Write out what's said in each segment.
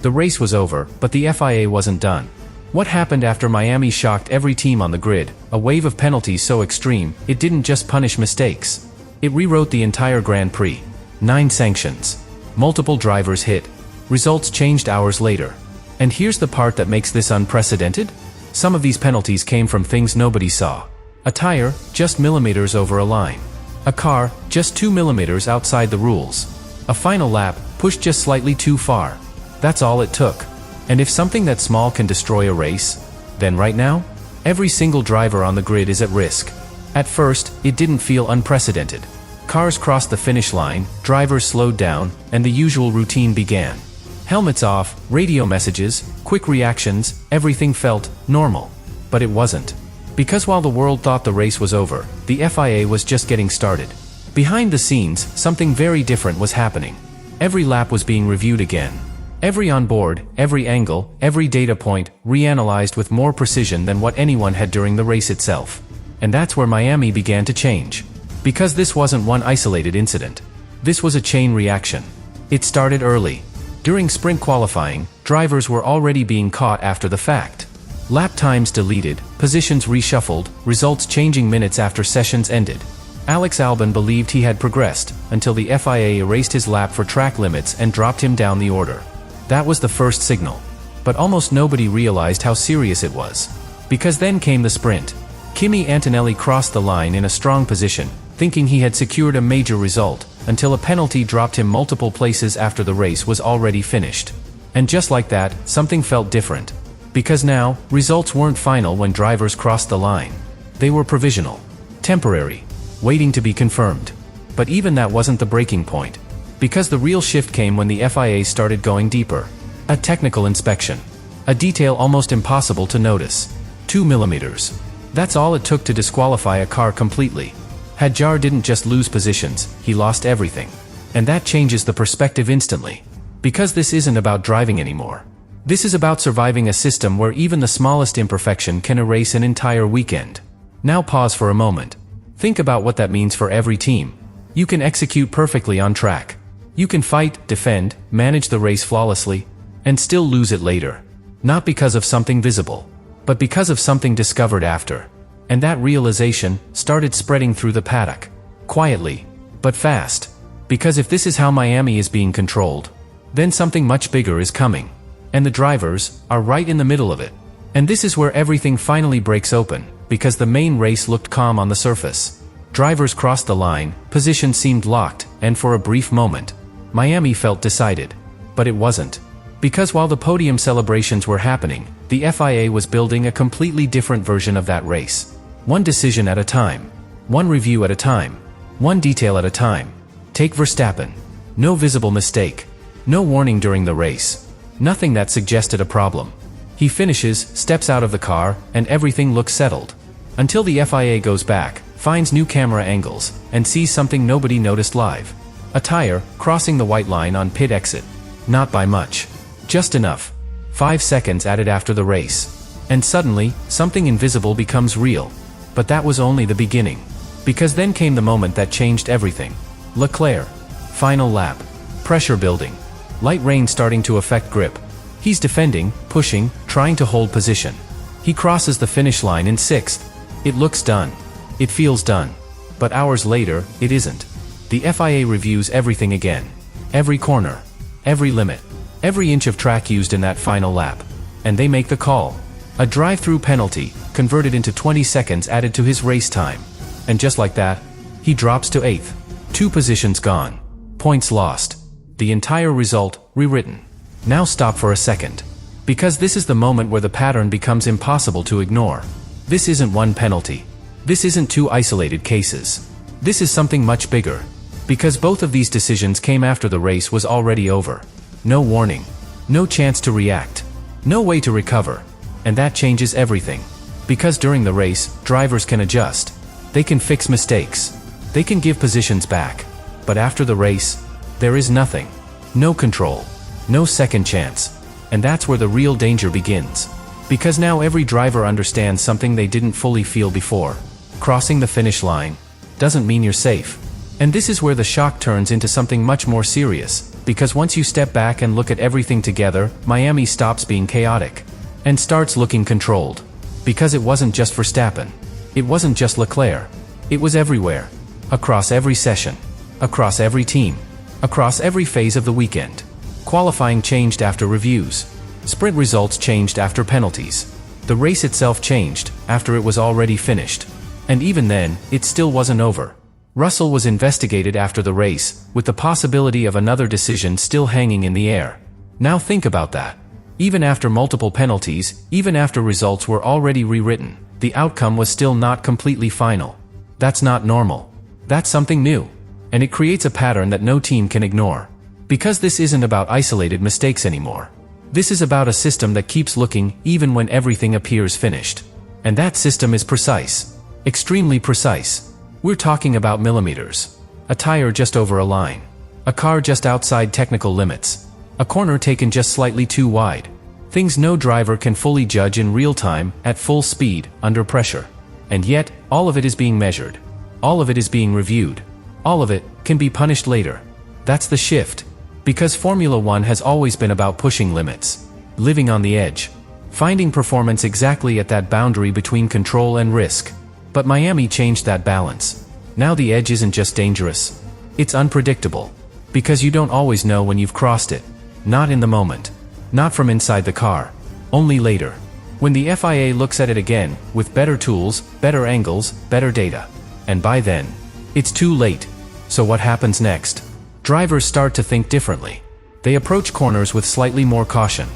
The race was over, but the FIA wasn't done. What happened after Miami shocked every team on the grid, a wave of penalties so extreme, it didn't just punish mistakes. It rewrote the entire Grand Prix. 9 sanctions. Multiple drivers hit. Results changed hours later. And here's the part that makes this unprecedented. Some of these penalties came from things nobody saw. A tire, just millimeters over a line. A car, just 2 millimeters outside the rules. A final lap, pushed just slightly too far. That's all it took. And if something that small can destroy a race, then right now, every single driver on the grid is at risk. At first, it didn't feel unprecedented. Cars crossed the finish line, drivers slowed down, and the usual routine began. Helmets off, radio messages, quick reactions, everything felt normal. But it wasn't. Because while the world thought the race was over, the FIA was just getting started. Behind the scenes, something very different was happening. Every lap was being reviewed again. Every onboard, every angle, every data point, reanalyzed with more precision than what anyone had during the race itself. And that's where Miami began to change. Because this wasn't one isolated incident. This was a chain reaction. It started early. During sprint qualifying, drivers were already being caught after the fact. Lap times deleted, positions reshuffled, results changing minutes after sessions ended. Alex Albon believed he had progressed, until the FIA erased his lap for track limits and dropped him down the order. That was the first signal. But almost nobody realized how serious it was. Because then came the sprint. Kimi Antonelli crossed the line in a strong position, thinking he had secured a major result, until a penalty dropped him multiple places after the race was already finished. And just like that, something felt different. Because now, results weren't final when drivers crossed the line. They were provisional. Temporary. Waiting to be confirmed. But even that wasn't the breaking point. Because the real shift came when the FIA started going deeper. A technical inspection. A detail almost impossible to notice. 2 millimeters. That's all it took to disqualify a car completely. Hadjar didn't just lose positions, he lost everything. And that changes the perspective instantly. Because this isn't about driving anymore. This is about surviving a system where even the smallest imperfection can erase an entire weekend. Now pause for a moment. Think about what that means for every team. You can execute perfectly on track. You can fight, defend, manage the race flawlessly, and still lose it later. Not because of something visible, but because of something discovered after. And that realization started spreading through the paddock. Quietly, but fast. Because if this is how Miami is being controlled, then something much bigger is coming. And the drivers are right in the middle of it. And this is where everything finally breaks open, because the main race looked calm on the surface. Drivers crossed the line, positions seemed locked, and for a brief moment, Miami felt decided. But it wasn't. Because while the podium celebrations were happening, the FIA was building a completely different version of that race. One decision at a time. One review at a time. One detail at a time. Take Verstappen. No visible mistake. No warning during the race. Nothing that suggested a problem. He finishes, steps out of the car, and everything looks settled. Until the FIA goes back, finds new camera angles, and sees something nobody noticed live. A tire, crossing the white line on pit exit. Not by much. Just enough. 5 seconds added after the race. And suddenly, something invisible becomes real. But that was only the beginning. Because then came the moment that changed everything. Leclerc. Final lap. Pressure building. Light rain starting to affect grip. He's defending, pushing, trying to hold position. He crosses the finish line in 6th. It looks done. It feels done. But hours later, it isn't. The FIA reviews everything again. Every corner. Every limit. Every inch of track used in that final lap. And they make the call. A drive-through penalty, converted into 20 seconds added to his race time. And just like that, he drops to 8th. 2 positions gone. Points lost. The entire result, rewritten. Now stop for a second. Because this is the moment where the pattern becomes impossible to ignore. This isn't one penalty. This isn't 2 isolated cases. This is something much bigger. Because both of these decisions came after the race was already over. No warning. No chance to react. No way to recover. And that changes everything. Because during the race, drivers can adjust. They can fix mistakes. They can give positions back. But after the race, there is nothing. No control. No second chance. And that's where the real danger begins. Because now every driver understands something they didn't fully feel before. Crossing the finish line doesn't mean you're safe. And this is where the shock turns into something much more serious. because once you step back and look at everything together, Miami stops being chaotic and starts looking controlled. Because it wasn't just Verstappen. It wasn't just Leclerc. It was everywhere. Across every session. Across every team. Across every phase of the weekend. Qualifying changed after reviews. Sprint results changed after penalties. The race itself changed after it was already finished. And even then, it still wasn't over. Russell was investigated after the race, with the possibility of another decision still hanging in the air. Now think about that. Even after multiple penalties, even after results were already rewritten, the outcome was still not completely final. That's not normal. That's something new. And it creates a pattern that no team can ignore. Because this isn't about isolated mistakes anymore. This is about a system that keeps looking even when everything appears finished. And that system is precise. Extremely precise. We're talking about millimeters. A tire just over a line. A car just outside technical limits. A corner taken just slightly too wide. Things no driver can fully judge in real time, at full speed, under pressure. And yet, all of it is being measured. All of it is being reviewed. All of it can be punished later. That's the shift. Because Formula One has always been about pushing limits. Living on the edge. Finding performance exactly at that boundary between control and risk. But Miami changed that balance. Now the edge isn't just dangerous. It's unpredictable. Because you don't always know when you've crossed it. Not in the moment. Not from inside the car. Only later. When the FIA looks at it again, with better tools, better angles, better data. And by then, it's too late. So what happens next? Drivers start to think differently. They approach corners with slightly more caution.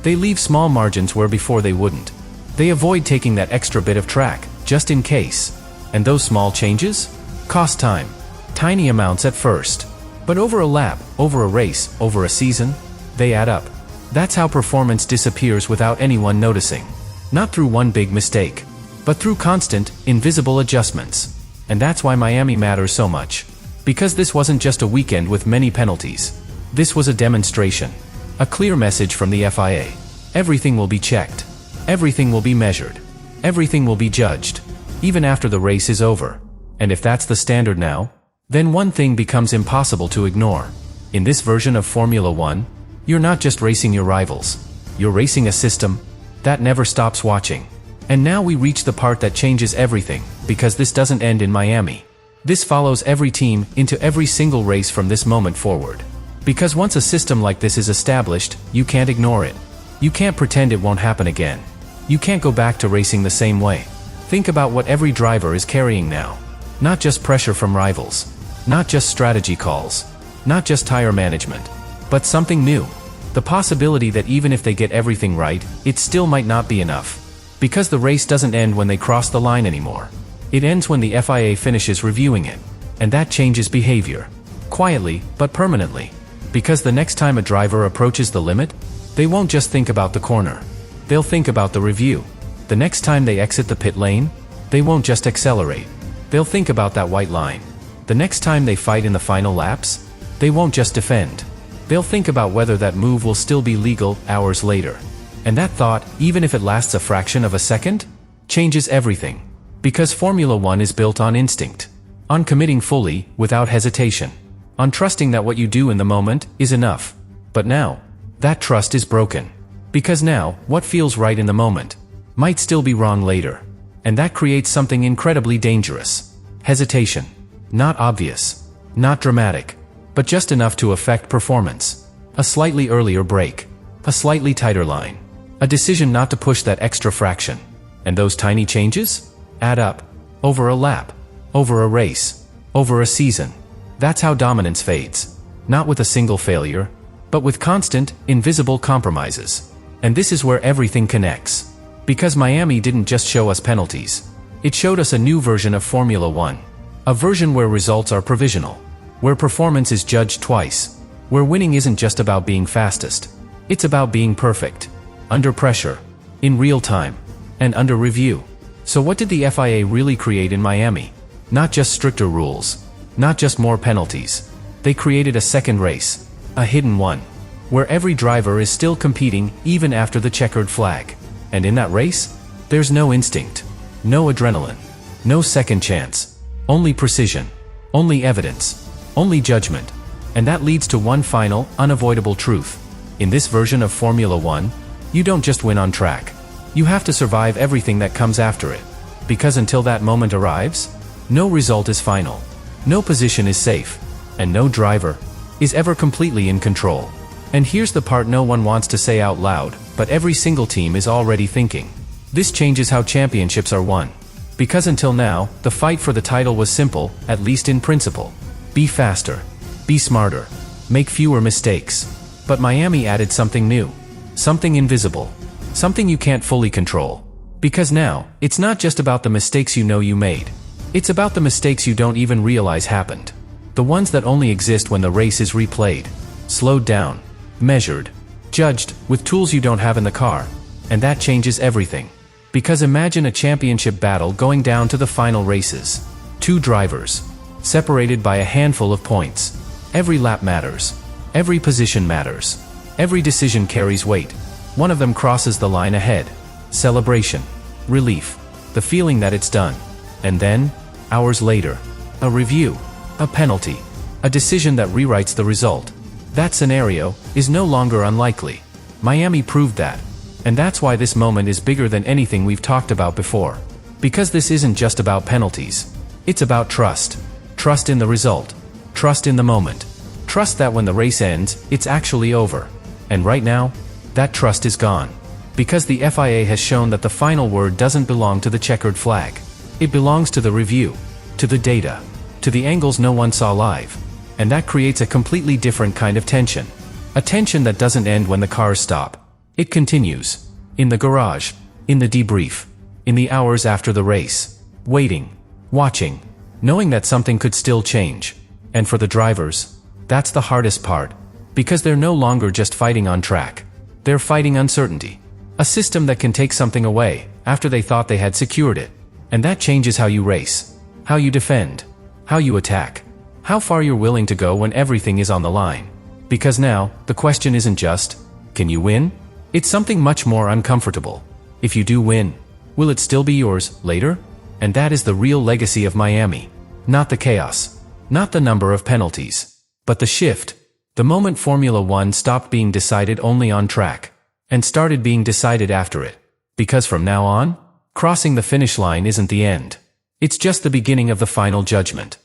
They leave small margins where before they wouldn't. They avoid taking that extra bit of track, just in case. And those small changes? Cost time. Tiny amounts at first. But over a lap, over a race, over a season, they add up. That's how performance disappears without anyone noticing. Not through one big mistake, but through constant, invisible adjustments. And that's why Miami matters so much. Because this wasn't just a weekend with many penalties. This was a demonstration. A clear message from the FIA. Everything will be checked. Everything will be measured. Everything will be judged. Even after the race is over. And if that's the standard now, then one thing becomes impossible to ignore. In this version of Formula One, you're not just racing your rivals. You're racing a system that never stops watching. And now we reach the part that changes everything, because this doesn't end in Miami. This follows every team into every single race from this moment forward. Because once a system like this is established, you can't ignore it. You can't pretend it won't happen again. You can't go back to racing the same way. Think about what every driver is carrying now. Not just pressure from rivals. Not just strategy calls. Not just tire management. But something new. The possibility that even if they get everything right, it still might not be enough. Because the race doesn't end when they cross the line anymore. It ends when the FIA finishes reviewing it. And that changes behavior. Quietly, but permanently. Because the next time a driver approaches the limit, they won't just think about the corner. They'll think about the review. The next time they exit the pit lane, they won't just accelerate. They'll think about that white line. The next time they fight in the final laps, they won't just defend. They'll think about whether that move will still be legal hours later. And that thought, even if it lasts a fraction of a second, changes everything. Because Formula One is built on instinct. On committing fully, without hesitation. On trusting that what you do in the moment is enough. But now, that trust is broken. Because now, what feels right in the moment might still be wrong later. And that creates something incredibly dangerous. Hesitation. Not obvious. Not dramatic. But just enough to affect performance. A slightly earlier break. A slightly tighter line. A decision not to push that extra fraction. And those tiny changes add up. Over a lap. Over a race. Over a season. That's how dominance fades. Not with a single failure, but with constant, invisible compromises. And this is where everything connects. Because Miami didn't just show us penalties. It showed us a new version of Formula One. A version where results are provisional. Where performance is judged twice. Where winning isn't just about being fastest. It's about being perfect. Under pressure. In real time. And under review. So what did the FIA really create in Miami? Not just stricter rules. Not just more penalties. They created a second race. A hidden one. Where every driver is still competing even after the checkered flag. And in that race, there's no instinct. No adrenaline. No second chance. Only precision. Only evidence. Only judgment. And that leads to one final, unavoidable truth. In this version of Formula One, you don't just win on track. You have to survive everything that comes after it. Because until that moment arrives, no result is final. No position is safe. And no driver is ever completely in control. And here's the part no one wants to say out loud, but every single team is already thinking. This changes how championships are won. Because until now, the fight for the title was simple, at least in principle. Be faster. Be smarter. Make fewer mistakes. But Miami added something new. Something invisible. Something you can't fully control. Because now, it's not just about the mistakes you know you made. It's about the mistakes you don't even realize happened. The ones that only exist when the race is replayed. Slowed down. Measured. Judged, with tools you don't have in the car. And that changes everything. Because imagine a championship battle going down to the final races. 2 drivers. Separated by a handful of points. Every lap matters. Every position matters. Every decision carries weight. One of them crosses the line ahead. Celebration. Relief. The feeling that it's done. And then, hours later, a review. A penalty. A decision that rewrites the result. That scenario is no longer unlikely. Miami proved that. And that's why this moment is bigger than anything we've talked about before. Because this isn't just about penalties. It's about trust. Trust in the result. Trust in the moment. Trust that when the race ends, it's actually over. And right now, that trust is gone. Because the FIA has shown that the final word doesn't belong to the checkered flag. It belongs to the review. To the data. To the angles no one saw live. And that creates a completely different kind of tension. A tension that doesn't end when the cars stop. It continues. In the garage. In the debrief. In the hours after the race. Waiting. Watching. Knowing that something could still change. And for the drivers, that's the hardest part. Because they're no longer just fighting on track. They're fighting uncertainty. A system that can take something away, after they thought they had secured it. And that changes how you race. How you defend. How you attack. How far you're willing to go when everything is on the line. Because now, the question isn't just, can you win? It's something much more uncomfortable. If you do win, will it still be yours later? And that is the real legacy of Miami. Not the chaos. Not the number of penalties. But the shift. The moment Formula One stopped being decided only on track. And started being decided after it. Because from now on, crossing the finish line isn't the end. It's just the beginning of the final judgment.